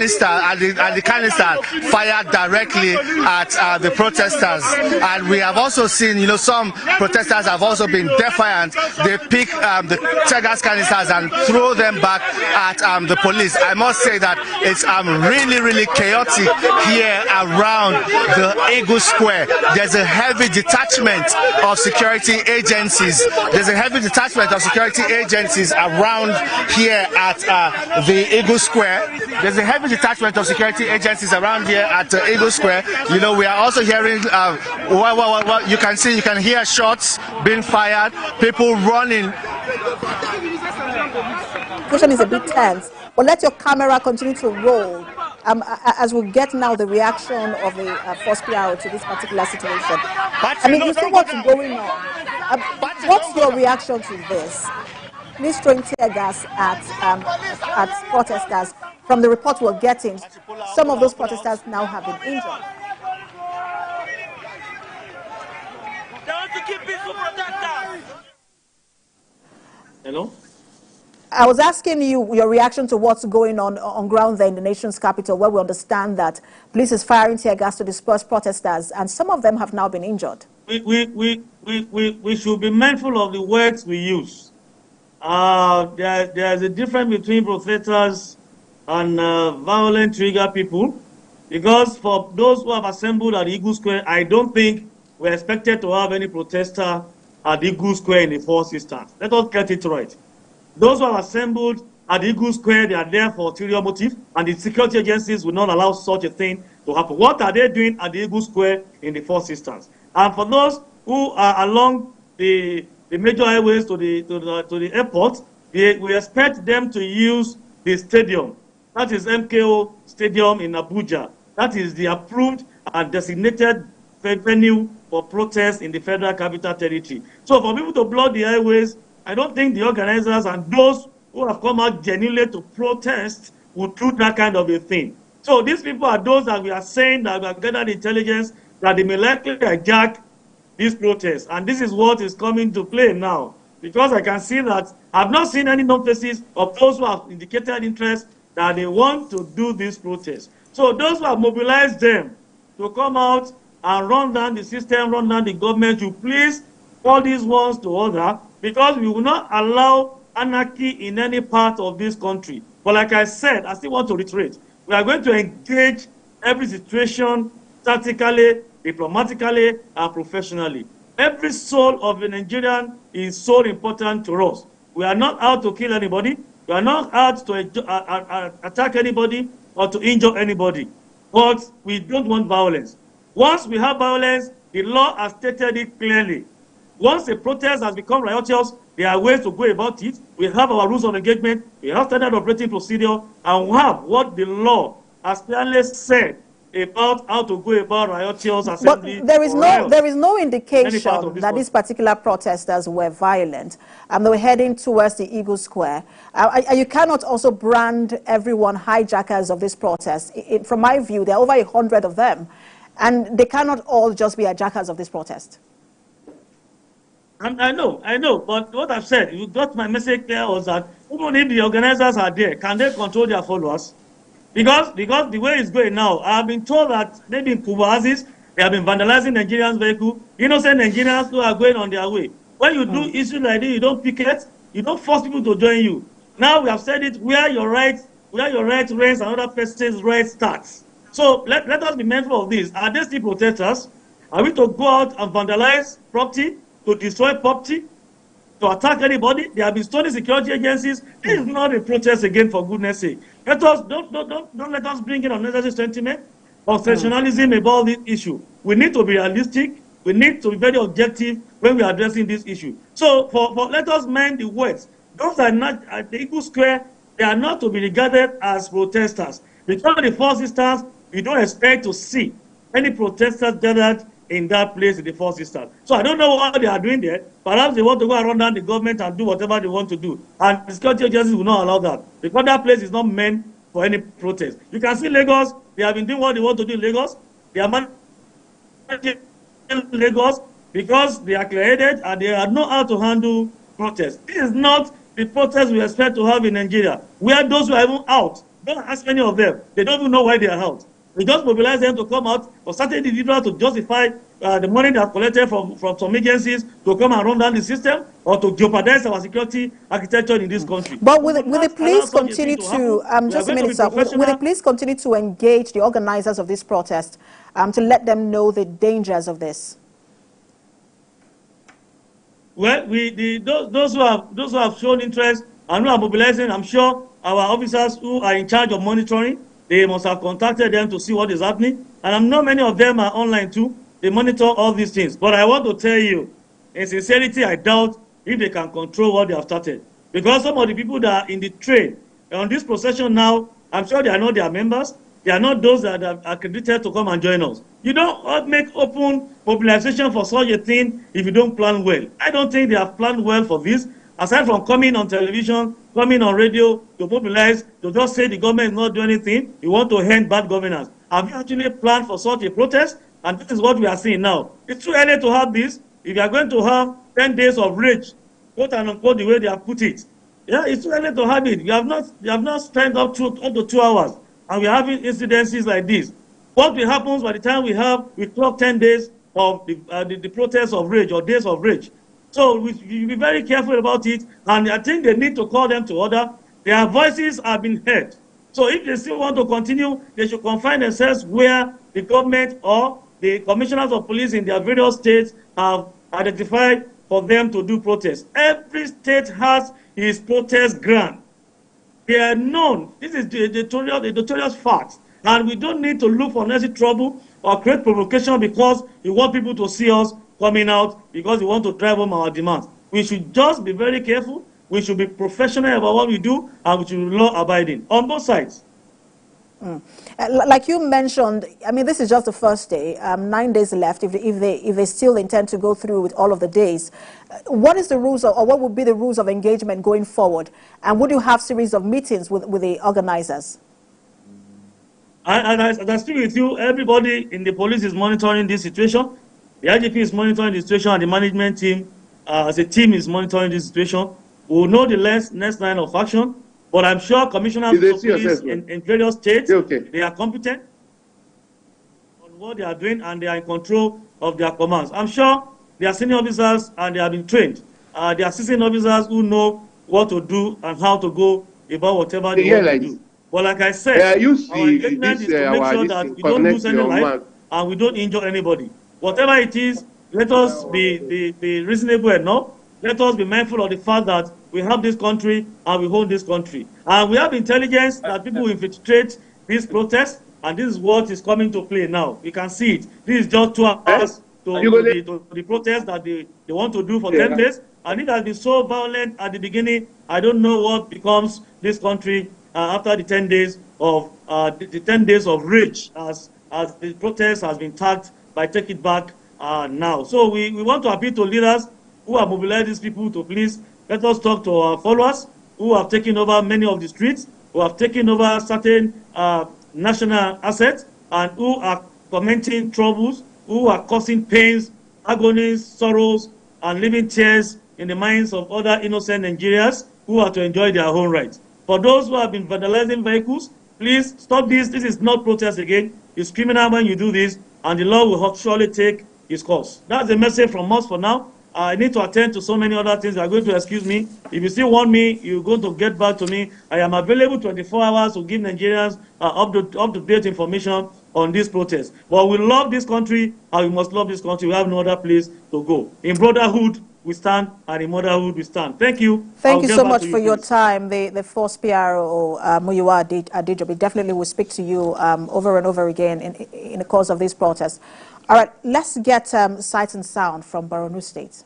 and the canister fired directly at the protesters. And we have also seen, some protesters have also been defiant. They pick the tear gas canisters and throw them back at the police. I must say that it's really, really chaotic here around the Eagle Square. There's a heavy detachment of security agencies. Around here at the Eagle Square. There's a heavy detachment of security agencies around here at Eagle Square. We are also hearing, you can hear shots being fired, people running. The situation is a bit tense, but let your camera continue to roll as we get now the reaction of the first PRO to this particular situation. You see what's going on. What's your reaction to this? Police throwing tear gas at protesters. From the report we're getting, some of those protesters now have been injured. Hello? I was asking you your reaction to what's going on ground there in the nation's capital, where we understand that police is firing tear gas to disperse protesters, and some of them have now been injured. We should be mindful of the words we use. There's a difference between protesters and violent trigger people, because for those who have assembled at Eagle Square, I don't think we're expected to have any protester at Eagle Square in the Four Sisters. Let us get it right. Those who have assembled at Eagle Square, they are there for ulterior motive, and the security agencies will not allow such a thing to happen. What are they doing at the Eagle Square in the Four Sisters? And for those who are along the major highways to the airport, we expect them to use the stadium. That is MKO Stadium in Abuja. That is the approved and designated venue for protests in the Federal Capital Territory. So for people to block the highways, I don't think the organizers and those who have come out genuinely to protest would do that kind of a thing. So these people are those that we are saying that we have gathered intelligence that they may likely hijack these protests. And this is what is coming to play now. Because I can see that I've not seen any known faces of those who have indicated interest that they want to do these protests. So those who have mobilized them to come out and run down the system, run down the government, you please call these ones to order, because we will not allow anarchy in any part of this country. But like I said, I still want to reiterate, we are going to engage every situation tactically, diplomatically, and professionally. Every soul of a Nigerian is so important to us. We are not out to kill anybody. We are not out to attack anybody or to injure anybody. But we don't want violence. Once we have violence, the law has stated it clearly. Once a protest has become riotous, there are ways to go about it. We have our rules of engagement, we have standard operating procedure, and we have what the law has clearly said about how to go about riotous assembly. But there is no indication that these particular protesters were violent. They were heading towards the Eagle Square. You cannot also brand everyone hijackers of this protest. From my view, there are over 100 of them, and they cannot all just be hijackers of this protest. I know, but what I've said, you got my message clear, was that even if the organizers are there, can they control their followers? Because the way it's going now, I've been told that maybe in Kubazis, they have been vandalizing Nigerians' vehicle, innocent Nigerians who are going on their way. When you do issues like this, you don't picket, you don't force people to join you. Now we have said it, where your right reigns and other person's right starts. So let us be mindful of this. Are they still protesters? Are we to go out and vandalize property, to destroy property, to attack anybody? They have been stoning security agencies. This is not a protest again, for goodness sake. Don't let us bring in unnecessary sentiment or sensationalism about this issue. We need to be realistic. We need to be very objective when we are addressing this issue. So let us mind the words. Those are not at the Eagle Square. They are not to be regarded as protesters. Because of the Four Sisters, we don't expect to see any protesters gathered in that place in the Four Sisters. So I don't know what they are doing there. Perhaps they want to go and run down the government and do whatever they want to do. And the security agencies will not allow that. Because that place is not meant for any protest. You can see Lagos, they have been doing what they want to do in Lagos. They are managing Lagos because they are clear-headed and they know how to handle protests. This is not the protest we expect to have in Nigeria, where those who are even out, Don't ask many of them. They don't even know why they are out. We just mobilize them to come out for certain individuals to justify the money they have collected from some agencies to come and run down the system or to jeopardize our security architecture in this country. But will the police continue to, just a minute, sir, will the police continue to engage the organizers of this protest to let them know the dangers of this? Well, those who have shown interest and who are mobilizing, I'm sure our officers who are in charge of monitoring, they must have contacted them to see what is happening. And I know many of them are online too. They monitor all these things. But I want to tell you, in sincerity, I doubt if they can control what they have started. Because some of the people that are in the train, on this procession now, I'm sure they are not their members. They are not those that are accredited to come and join us. You don't make open mobilization for such a thing if you don't plan well. I don't think they have planned well for this. Aside from coming on television, coming on radio to mobilize, to just say the government is not doing anything, you want to end bad governance. Have you actually planned for such a protest? And this is what we are seeing now. It's too early to have this. If you are going to have 10 days of rage, quote and unquote, the way they have put it, yeah, it's too early to have it. You have not spent up to 2 hours, and we are having incidences like this. What will happen by the time we clock 10 days of the protest of rage or days of rage? So we be very careful about it, and I think they need to call them to order. Their voices have been heard. So if they still want to continue, they should confine themselves where the government or the commissioners of police in their various states have identified for them to do protests. Every state has its protest ground. They are known. This is the notorious fact. And we don't need to look for unnecessary trouble or create provocation because we want people to see us coming out because we want to drive home our demands. We should just be very careful. We should be professional about what we do, and we should be law-abiding on both sides. Like you mentioned, I mean, this is just the first day. 9 days left. If they still intend to go through with all of the days, what is the rules or what would be the rules of engagement going forward? And would you have series of meetings with the organizers? And I speak with you, everybody in the police is monitoring this situation. The IGP is monitoring the situation, and the management team, as a team, is monitoring this situation. We will know the next line of action. But I'm sure commissioners of police in various states, they are competent on what they are doing, and they are in control of their commands. I'm sure they are senior officers and they have been trained. They are assistant officers who know what to do and how to go about whatever they want to do. But like I said, our engagement is to make sure that we don't lose any life and we don't injure anybody. Whatever it is, let us be reasonable enough. Let us be mindful of the fact that we have this country and we hold this country. And we have intelligence that people will infiltrate this protest, and this is what is coming to play now. You can see it. This is just 2 hours to the protest that they want to do for 10 days. And it has been so violent at the beginning. I don't know what becomes this country after the 10 days of rage as the protest has been tagged by Take It Back now. So we want to appeal to leaders who have mobilized these people to please let us talk to our followers who have taken over many of the streets, who have taken over certain national assets, and who are fomenting troubles, who are causing pains, agonies, sorrows, and leaving tears in the minds of other innocent Nigerians who are to enjoy their own rights. For those who have been vandalizing vehicles, please stop this. This is not protest again. It's criminal when you do this, and the law will surely take its course. That's the message from us for now. I need to attend to so many other things. You are going to excuse me. If you still want me, you're going to get back to me. I am available 24 hours to give Nigerians up-to-date information on this protest. But we love this country, and we must love this country. We have no other place to go. In brotherhood, we stand, and in motherhood, we stand. Thank you. Thank you so much for your time. The first PRO, Muyiwa Adejobi, definitely will speak to you over and over again in the course of this protest. All right, let's get sight and sound from Borno State.